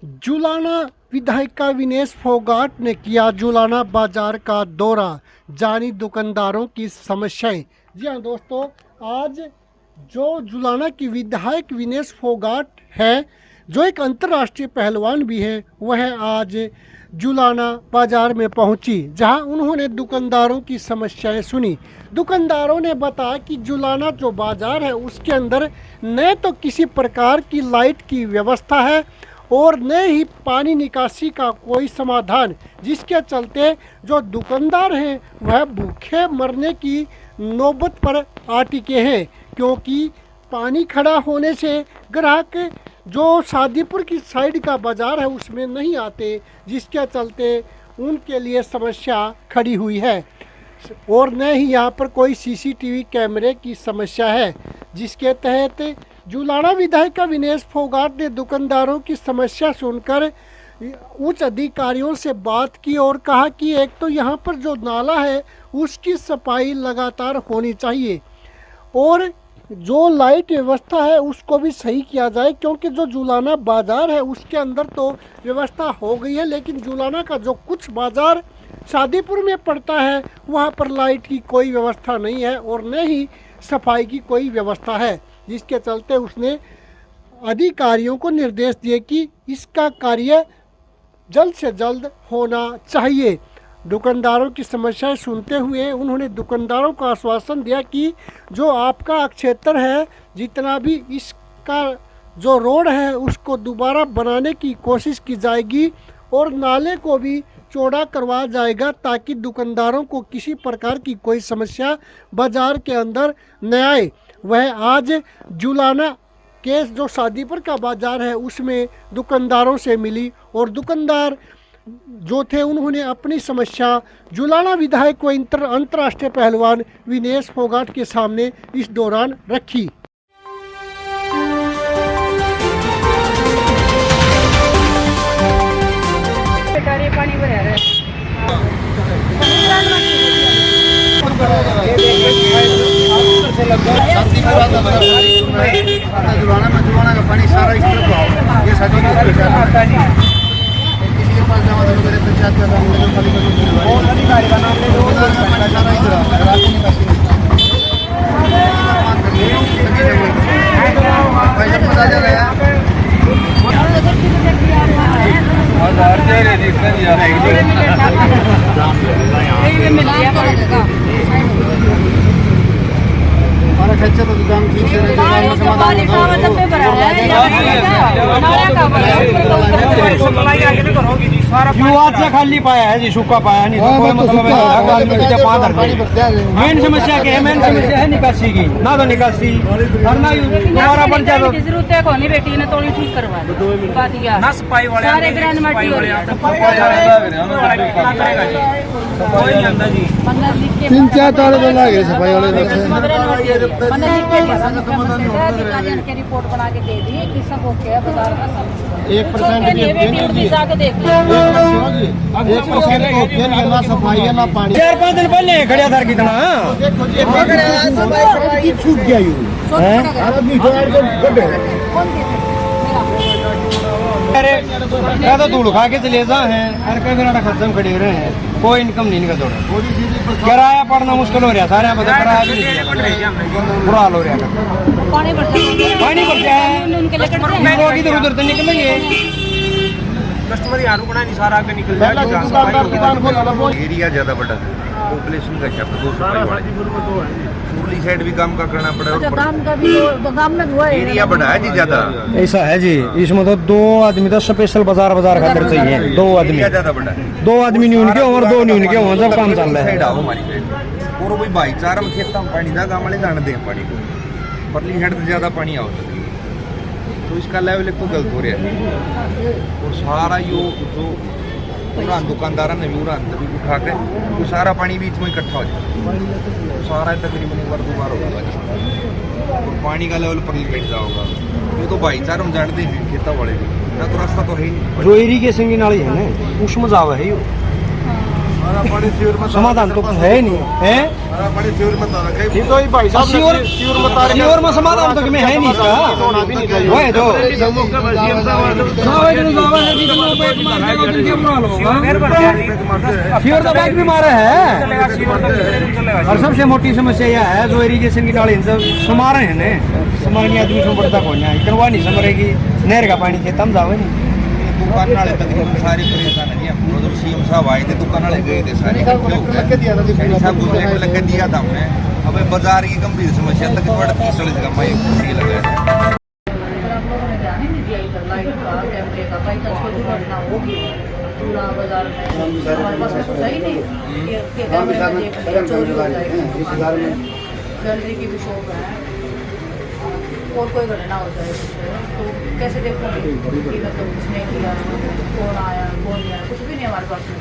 जुलाना विधायिका विनेश फोगाट ने किया जुलाना बाजार का दौरा, जानी दुकानदारों की समस्याएं। जी हाँ दोस्तों, आज जो जुलाना की विधायक विनेश फोगाट है, जो एक अंतर्राष्ट्रीय पहलवान भी है, वह आज जुलाना बाजार में पहुंची, जहां उन्होंने दुकानदारों की समस्याएं सुनी। दुकानदारों ने बताया कि जुलाना जो बाजार है उसके अंदर न तो किसी प्रकार की लाइट की व्यवस्था है और न ही पानी निकासी का कोई समाधान, जिसके चलते जो दुकानदार हैं वह भूखे मरने की नौबत पर आ टिके हैं, क्योंकि पानी खड़ा होने से ग्राहक जो शादीपुर की साइड का बाज़ार है उसमें नहीं आते, जिसके चलते उनके लिए समस्या खड़ी हुई है। और न ही यहाँ पर कोई सीसीटीवी कैमरे की समस्या है, जिसके तहत जुलाना विधायक विनेश फोगाट ने दुकानदारों की समस्या सुनकर उच्च अधिकारियों से बात की और कहा कि एक तो यहाँ पर जो नाला है उसकी सफाई लगातार होनी चाहिए और जो लाइट व्यवस्था है उसको भी सही किया जाए, क्योंकि जो जुलाना बाज़ार है उसके अंदर तो व्यवस्था हो गई है, लेकिन जुलाना का जो कुछ बाज़ार शादीपुर में पड़ता है वहाँ पर लाइट की कोई व्यवस्था नहीं है और न ही सफाई की कोई व्यवस्था है, जिसके चलते उसने अधिकारियों को निर्देश दिए कि इसका कार्य जल्द से जल्द होना चाहिए। दुकानदारों की समस्याएं सुनते हुए उन्होंने दुकानदारों को आश्वासन दिया कि जो आपका क्षेत्र है, जितना भी इसका जो रोड है उसको दोबारा बनाने की कोशिश की जाएगी और नाले को भी चौड़ा करवाया जाएगा, ताकि दुकानदारों को किसी प्रकार की कोई समस्या बाज़ार के अंदर न आए। वह आज जुलाना के जो शादीपुर का बाज़ार है उसमें दुकानदारों से मिली और दुकानदार जो थे उन्होंने अपनी समस्या जुलाना विधायक व अंतर्राष्ट्रीय पहलवान विनेश फोगाट के सामने इस दौरान रखी। पानी भरा जुलाना का पानी सारा इस तरफ आओ, ये सभी किसी के पास जमा तो मेरे पंचायत का काम लेकर खाली कर और अधिकारी का नाम ले दो, पानी सारा इधर आओ, रात में निकासी भाई जब पता चल गया हमारा खर्चा तो दुकान ठीक से शुरुआत से खाली पाया है जी, सूखा पाया नहीं तो कोई मतलब मेन समस्या क्या है? मेन समस्या है निकासी की, ना तो निकासी करना दोबारा बन जाए जरूरत है कोनी बेटी ने थोड़ी ठीक करवा दो बात या ना सफाई वाले सारे ग्रांड माटी हो रहा कोई नहीं आंदा जी 3-4 ताले तो लगे सफाई वाले के रिपोर्ट बना के दे दी कि सब ओके है, बाजार का सब 1% ना सफाई है ना पानी। 4-5 दिन पहले खड़िया था कितना छूट गया तो धूल खा के चले जा हैं, हर कई दिन खर्चम खड़े रहे हैं, कोई इनकम नहीं निकल रहा, किराया पड़ना मुश्किल हो रहा, सारे बता किराया भी नहीं, बुरा हाल हो रहा है, पानी भर जाए लोग इधर उधर तो निकलेंगे, कस्टमर यार रुकना नहीं, सारा आगे निकल जाएगा। एरिया ज़्यादा बड़ा है, पॉपुलेशन का क्या 200 पूर्ली साइड भी काम का करना पड़ा है, काम में हुआ एरिया बड़ा है जी ज़्यादा। ऐसा है जी, इसमें तो 2 आदमी तो स्पेशल बाजार खातिर चाहिए, 2 आदमी ज़्यादा बड़ा है, 2 आदमी नहीं उनके और 2 नहीं उनके वहाँ जब काम चल रहा साइड है। आओ हमारी साइड और कोई भाईचारा में खेता में पानी था, काम वाले जाने दें पानी को, परली साइड से ज़्यादा पानी आओ तो इसका लेवल एक तो गलत हो रहा है और सारा यो जो पूरा दुकानदार ने भी उठा के तो सारा पानी बीच में इकट्ठा हो जाए, तो सारा तकरीबन एक बार 2 बार होगा और पानी का लेवल पर बैठ जाओगा। ये तो भाईचारा हम जानते हैं खेता वाले भी, ना तो रास्ता तो है ही नहीं, जो इरिगेशन की नाली है ना उसमें जावा है यो हमारा पानी शिविर में समाधान तो कुछ है ही नहीं है। हमारा पानी शिविर में तो रखा ये तो ही भाई साहब शिविर में समाधान तो में है नहीं इसका। वो है तो शिविर तो बैग भी मारा है। और सबसे मोटी समस्या यह है जो इरिगेशन की डाली समार है ना, समारनी आदमी को पड़ता कौन है, करवा नहीं समरेगी, नहर का पानी खेत हम जावे नहीं। दुकान वाले तकरीबन सारे परेशान है जी। उधर सीएम साहब आए थे, दुकान वाले गए थे सारे, सब कुछ लग दिया था हमने। अब बाजार की गंभीर समस्या तक बड़ा 30-40 का माइक फ्री लगा है। पूरा बाजार में हमारे पास में कुछ है ही नहीं कि कैमरे में देख लिया चोरी हो जाएगी। ज्वेलरी की भी शॉप है और कोई घटना हो जाए तो कैसे देखोगे कि मतलब किसने किया, कौन आया कौन नहीं आया, कुछ भी नहीं हमारे पास में।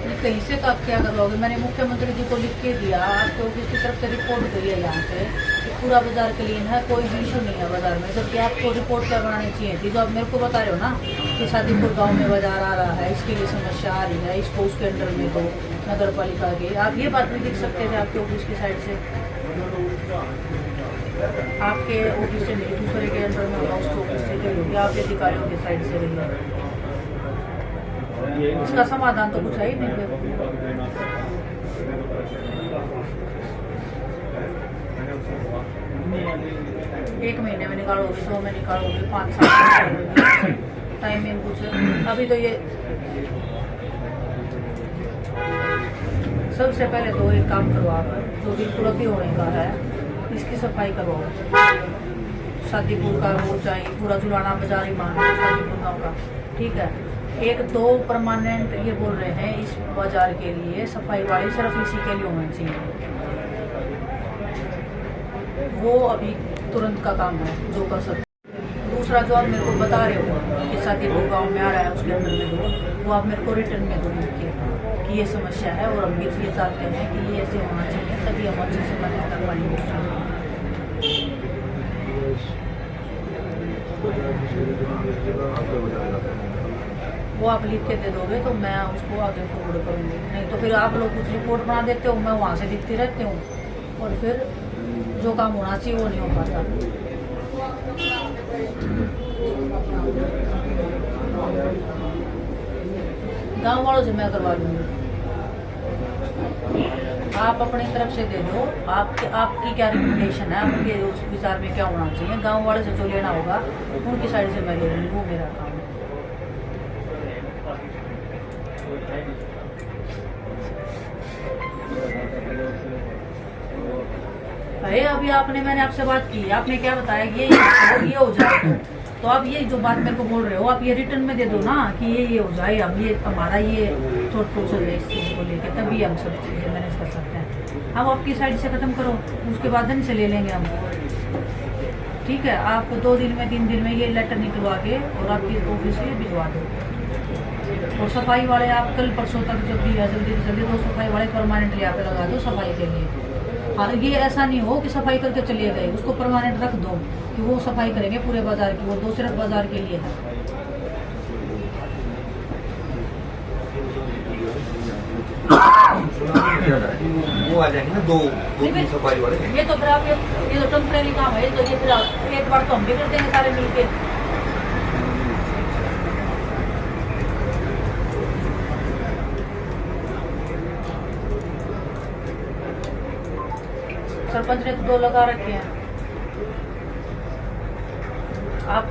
तो कहीं से तो आप क्या करवाओगे? मैंने मुख्यमंत्री जी को लिख के दिया, आपके ऑफिस की तरफ से रिपोर्ट गई है यहाँ से कि पूरा बाजार क्लीन है, कोई भी इशू नहीं है बाजार में। जबकि आपको रिपोर्ट क्या बनानी चाहिए थी, जो आप मेरे को बता रहे हो ना कि शादीपुर गांव में बाजार आ रहा है, इसके लिए समस्या आ रही है, इसको उसके अंडर में दो नगर पालिका के। आप ये बात भी लिख सकते थे आपके ऑफिस की साइड से, आपके ऑफिस से नहीं दूसरे के अंडर में होगा, उसके ऑफिस से गई होगी, आपके अधिकारियों की साइड से रही है। इसका समाधान तो कुछ है ही नहीं। एक महीने में निकालोगे, 2 में निकालोगे, 5 साल में निकालोगे, टाइमिंग कुछ। अभी तो ये सबसे पहले तो एक काम करवा कर जो बिल्कुल अभी होने का है, इसकी सफाई करवाओ। शादीपुर का वो चाहिए, पूरा जुलाना बाजार ही मान लो शादीपुर गाँव का, ठीक है। 1-2 परमानेंट ये बोल रहे हैं इस बाजार के लिए सफाई वाले, सिर्फ इसी के लिए होना चाहिए। वो अभी तुरंत का काम है जो कर सकते। दूसरा जो आप मेरे को बता रहे हो कि शादीपुर गाँव में आ रहा है उसके अंदर में दो, वो आप मेरे को रिटर्न में दो लिख के कि ये समस्या है और हम ये चाहते हैं कि ये ऐसे होना चाहिए, तभी हम अच्छे से मैनेज कर पाएंगे। वो आप लिख के दे दोगे तो मैं उसको आगे फॉरवर्ड करूँगी। नहीं तो फिर आप लोग कुछ रिपोर्ट बना देते हो, मैं वहाँ से लिखती रहती हूँ और फिर जो काम होना चाहिए वो नहीं हो पाता। गाँव वालों से मैं करवा दूँगी, आप अपनी तरफ से दे दो। आपकी क्या रिकमेंडेशन है, आपके उस विचार में क्या होना चाहिए, गाँव वाले से जो लेना होगा उनकी साइड से मैं ले लूँगी, वो मेरा काम है। भाई अभी मैंने आपसे बात की, आपने क्या बताया कि ये हो जाए, तो आप ये जो बात मेरे को बोल रहे हो आप ये रिटर्न में दे दो ना कि ये हो जाए। हम ये हमारा ये थॉट प्रोसेस है इस चीज़ को लेकर, तभी हम सब चीज़ें मैनेज कर सकते हैं। अब आपकी साइड से ख़त्म करो, उसके बाद से ले लेंगे हम, ठीक है। आप 2 दिन में 3 दिन में ये लेटर निकलवा के और आपकी ऑफिस से भिजवा दो। और सफाई वाले आप कल परसों तक जब भी है जल्दी से जल्दी 2 सफाई वाले परमानेंट ले आकर लगा दो सफाई के लिए। हाँ, ये ऐसा नहीं हो कि सफाई करके चले गए, उसको परमानेंट रख दो कि वो सफाई करेंगे पूरे बाजार की, वो 2 सिर्फ बाजार के लिए है। वो आ जाएंगे ना 2 सफाई वाले। ये तो फिर आप ये तो टेम्परेरी काम है, तो ये फिर एक बार तो हम भी कर देंगे सारे मिलके। सरपंच ने तो 2 लगा रखे हैं। आप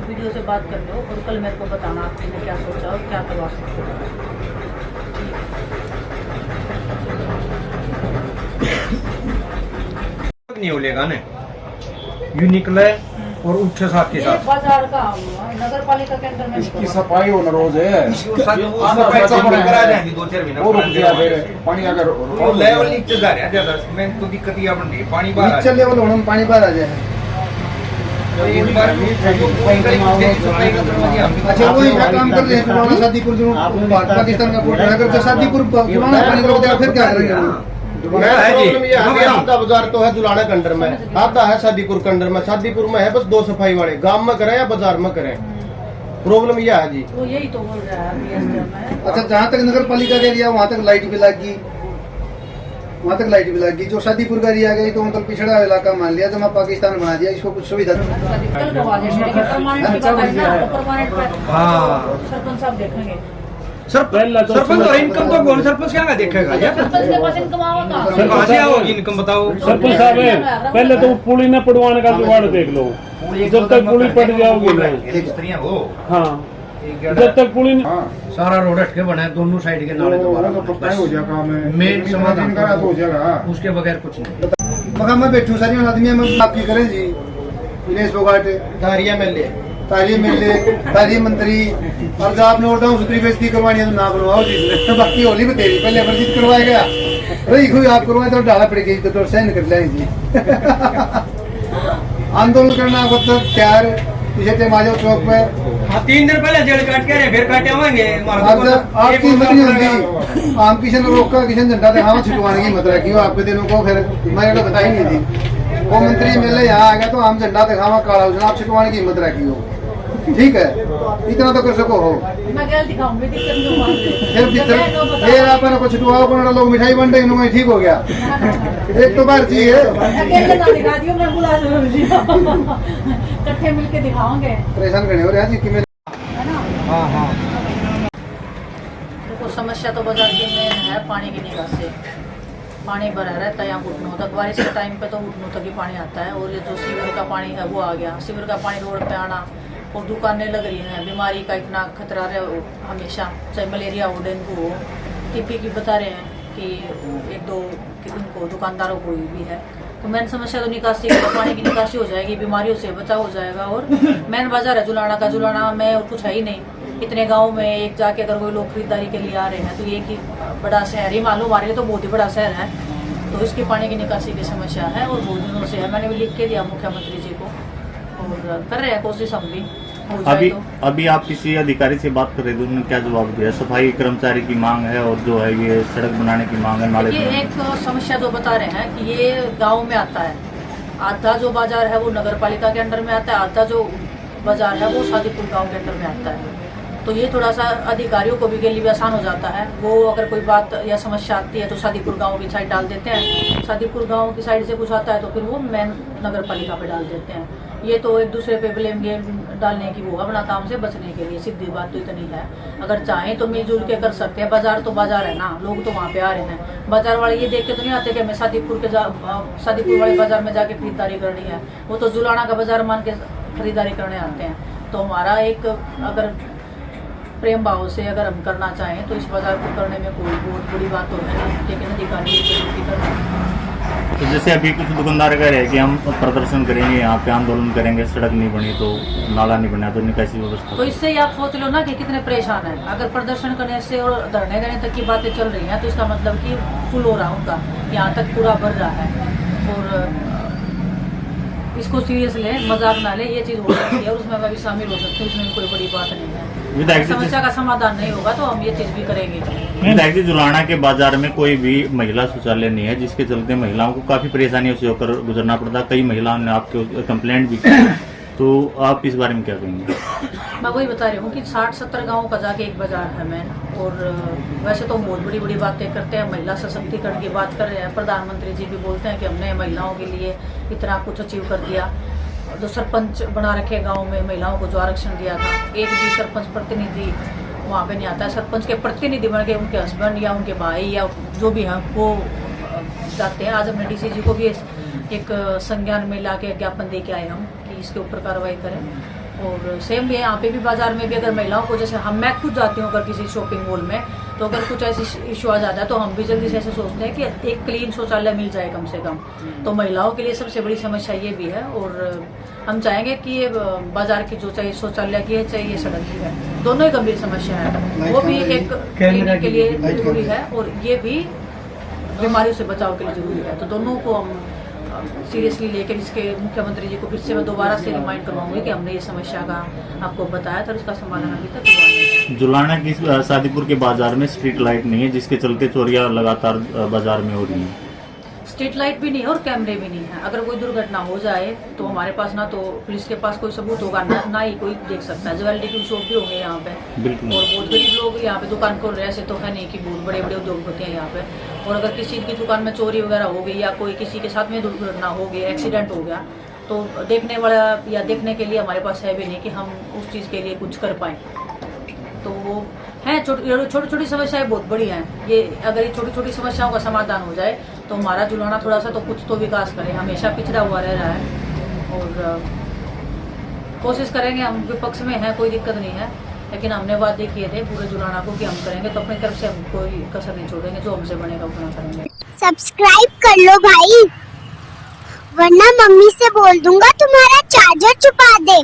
वीडियो से बात कर लो और कल मेरे को बताना आपने क्या सोचा और क्या करवा सकते हो। नहीं होलेगा ना, यू निकले और उठे साथ के ये साथ बाजार का नगर पालिका के अंदर में इसकी सफाई होना रोज है। करा जाएंगे 2-4 महीने वो रुक गया फिर पानी अगर वो लेवल नीचे जा रहा है ज्यादा, मैं तो दिक्कत ही बन रही है, पानी बाहर नीचे लेवल होने में पानी बाहर आ जाए। एक बार अच्छा वो इनका काम कर रहे हैं पुराना शादीपुर जो पाकिस्तान का बॉर्डर अगर शादीपुर पुराना पानी रोक दिया फिर क्या करेंगे? आपका बाजार तो है जुलाना के अंडर में, आपका है शादीपुर के अंडर में। शादीपुर में है बस 2 सफाई वाले, गांव में करें या बाजार में करें, प्रॉब्लम ये है जी। वो यही तो बोल रहा है अभी SDM है। अच्छा, जहाँ तक नगर पालिका का एरिया वहाँ तक लाइट भी लगी, वहाँ तक लाइट भी लगी। जो शादीपुर का एरिया गई तो मतलब पिछड़ा इलाका मान लिया, जमा पाकिस्तान बना दिया, इसको कुछ सुविधा कल करवा देंगे, लेकिन परमानेंट की बात है ना, तो परमानेंट पे हाँ। सरपंच साहब देखेंगे। सरपंच और इनकम तो कौन सरपंच क्या देखेगा यार? सरपंच के पास इनकम आओगा कहाँ से आओगी इनकम बताओ? सरपंच साहब है, पहले तो पुली न पड़वाने का जुगाड़ देख लो। जब तक पुली पड़ जाओगी ना, हाँ, जब तक पुली सारा रोड हटके बना है, दोनों साइड के नाले दोबारा हो जाएगा काम है। मेन समाधान करा तो हो जाएगा, उसके बगैर कुछ नहीं। मगर मैं बैठू सारी आदमी में बात की करें जी। दिनेश फोगाट तारिया मंत्री, और जब आपने और दूसरी बेइज्जती करवानी है तो ना करवाओ जी। बाकी होली में तेरी पहले परिचित करवाया गया, रही हुई आप करवाए तो डाला पड़ गई तो सहन कर लें जी। आंदोलन करना मतलब तैयार, पीछे टाइम आ जाओ चौक पे। हाँ, 3 दिन पहले जेल काट के फिर काटे आवेंगे। आपकी हिम्मत नहीं होती, आम किशन रोका किशन झंडा दिखावा छुटवाने की मत रखी हो आपके दिनों को, फिर मैंने तो बताई नहीं थी। वो मंत्री मिले यहाँ आ गया तो आम झंडा दिखावा काला उजना, आप छुटवाने की हिम्मत रखी हो, ठीक है, इतना तो कर सको हो। मैं क्या दिखाऊंगी, दिक्कत नहीं होगी। फिर आपने कुछ छुटवाओ को लोग मिठाई बन रही उन्होंने, ठीक हो गया। एक तो बार चीज है, अकेले ना दिखा दियो, मैं बुला दूंगी, इकट्ठे मिलके दिखाओगे, परेशान करने हो रहा जी कि मैं। है ना। हाँ हाँ, देखो समस्या तो बाजार की मेन है पानी की निकासी। पानी भरा रहता है यहाँ घुटनों तक, बारिश के टाइम पे तो घुटनों तक ही पानी आता है, और ये जो सीवर का पानी है वो आ गया। सीवर का पानी रोड पे आना, और दुकानें लग रही हैं, बीमारी का इतना खतरा रहे हमेशा, चाहे मलेरिया हो, डेंगू हो। टीपी की बता रहे हैं कि 1-2 उनको दुकानदारों को भी है। तो मेन समस्या तो निकासी, पानी की निकासी हो जाएगी, बीमारियों से बचाव हो जाएगा। और मेन बाजार है जुलाना का, जुलाना में और कुछ है ही नहीं। इतने गांव में एक जाके अगर कोई लोग खरीदारी के लिए आ रहे हैं तो ये कि बड़ा शहर ही मालूम, हमारे लिए तो बहुत ही बड़ा शहर है, तो इसकी पानी की निकासी की समस्या है और बहुत दिनों से है। मैंने भी लिख के दिया मुख्यमंत्री जी को, और कर रहे हैं कोशिश हम भी। अभी आप किसी अधिकारी से बात कर रहे थे, उन्होंने क्या जवाब दिया? सफाई कर्मचारी की मांग है और जो है ये सड़क बनाने की मांग है, नाले। ये एक समस्या जो बता रहे हैं कि ये गांव में आता है, आधा जो बाजार है वो नगर पालिका के अंडर में आता है, आधा जो बाजार है वो शादीपुर गांव के अंडर में आता है। तो ये थोड़ा सा अधिकारियों को भी के लिए भी आसान हो जाता है। वो अगर कोई बात या समस्या आती है तो शादीपुर गांव की साइड डाल देते हैं, शादीपुर गांव की साइड से कुछ आता है तो फिर वो मेन नगर पालिका पे डाल देते हैं। ये तो एक दूसरे पे ब्लेम गेम डालने की वो अपना काम से बचने के लिए, सीधी बात तो इतनी है। अगर चाहें तो मिलजुल के कर सकते हैं। बाजार तो बाजार है ना, लोग तो वहाँ पे आ रहे हैं। बाजार वाले ये देख के तो नहीं आते कि हमें शादीपुर वाले बाजार में जाके खरीदारी करनी है, वो तो जुलाना का बाजार मान के खरीदारी करने आते हैं। तो हमारा एक अगर प्रेम भाव से अगर हम करना चाहें तो इस बाजार को करने में कोई बहुत बड़ी बात तो है नहीं, लेकिन अधिकारी तो जैसे अभी कुछ दुकानदार कह रहे हैं कि हम प्रदर्शन करेंगे, यहाँ पे आंदोलन करेंगे, सड़क नहीं बनी तो, नाला नहीं बना तो निकासी व्यवस्था, तो इससे ही आप सोच लो ना कि कितने परेशान हैं। अगर प्रदर्शन करने से और धरने देने तक की बातें चल रही हैं तो इसका मतलब कि फुल हो रहा है उनका, यहाँ तक पूरा भर रहा है। और इसको सीरियस ले, मजाक ना ले, ये चीज़ हो सकती है और उसमें मैं भी शामिल हो सकती हूँ, उसमें कोई बड़ी बात नहीं है। समस्या का समाधान नहीं होगा तो हम ये चीज़ भी करेंगे। जुलाना के बाजार में कोई भी महिला शौचालय नहीं है, जिसके चलते महिलाओं को काफी परेशानियों से होकर गुजरना पड़ता। कई महिलाओं ने आपके कंप्लेंट भी की, तो आप इस बारे में क्या कहेंगे? मैं वही बता रही हूँ कि 60-70 गाँव का जाके एक बाजार है मैन। और वैसे तो बहुत बड़ी बड़ी बातें करते हैं, महिला सशक्तिकरण की बात कर रहे हैं, प्रधानमंत्री जी भी बोलते हैं कि हमने महिलाओं के लिए इतना कुछ अचीव कर दिया। जो सरपंच बना रखे गांव में महिलाओं को जो आरक्षण दिया था, एक भी सरपंच प्रतिनिधि वहाँ पे नहीं आता है। सरपंच के प्रतिनिधि बन के उनके हस्बैंड या उनके भाई या जो भी हैं वो जाते हैं। आज हमने डीसी जी को भी एक संज्ञान में ला के ज्ञापन दे के आए हम कि इसके ऊपर कार्रवाई करें। और सेम भी यहाँ पे भी बाजार में भी अगर महिलाओं को, जैसे हम मैं खुद जाती हूँ अगर किसी शॉपिंग मॉल में, तो अगर कुछ ऐसी इशू आ जाता है तो हम भी जल्दी से ऐसे सोचते हैं कि एक क्लीन शौचालय मिल जाए कम से कम। तो महिलाओं के लिए सबसे बड़ी समस्या ये भी है। और हम चाहेंगे कि ये बाजार की जो चाहिए शौचालय की है, चाहे ये सड़क की है, दोनों ही गंभीर समस्या है। वो भी एक क्लीनिंग के लिए जरूरी है और ये भी बीमारियों से बचाव के लिए जरूरी है। तो दोनों को हम सीरियसली लेकर इसके मुख्यमंत्री जी को फिर से मैं दोबारा से रिमाइंड करवाऊंगी कि हमने ये समस्या का आपको बताया था, इसका समाधान अभी तक हुआ नहीं। जुलाना की शादीपुर के बाजार में स्ट्रीट लाइट नहीं है, जिसके चलते चोरियां लगातार बाजार में हो रही हैं। स्ट्रीट लाइट भी नहीं है और कैमरे भी नहीं है। अगर कोई दुर्घटना हो जाए तो हमारे पास ना तो पुलिस के पास कोई सबूत होगा, ना ही कोई देख सकता है। ज्वेलरी की शॉप भी होंगे यहाँ पे, बिल्कुल। और बहुत गरीब लोग यहाँ पे दुकान खोल रहे हैं। ऐसे तो है नहीं कि बहुत बड़े बड़े उद्योगपति हैं यहाँ पे। और अगर किसी की दुकान में चोरी वगैरह हो गई या कोई किसी के साथ में दुर्घटना हो गई, एक्सीडेंट हो गया, तो देखने वाला या देखने के लिए हमारे पास है भी नहीं कि हम उस चीज़ के लिए कुछ कर पाएँ। तो वो है छोटी छोटी समस्याएं बहुत बड़ी हैं। ये अगर ये छोटी छोटी समस्याओं का समाधान हो जाए तो हमारा जुलाना थोड़ा सा तो कुछ तो विकास करे। हमेशा पिछड़ा हुआ रह रहा है और कोशिश करेंगे। हम विपक्ष में हैं, कोई दिक्कत नहीं है, लेकिन हमने वादे किए थे पूरे जुलाना को कि हम करेंगे, तो अपनी तरफ से हम कोई कसर नहीं छोड़ेंगे। जो हमसे बनेगा उतना करेंगे। सब्सक्राइब कर लो भाई, वरना मम्मी से बोल दूंगा तुम्हारा चार्जर छुपा दे।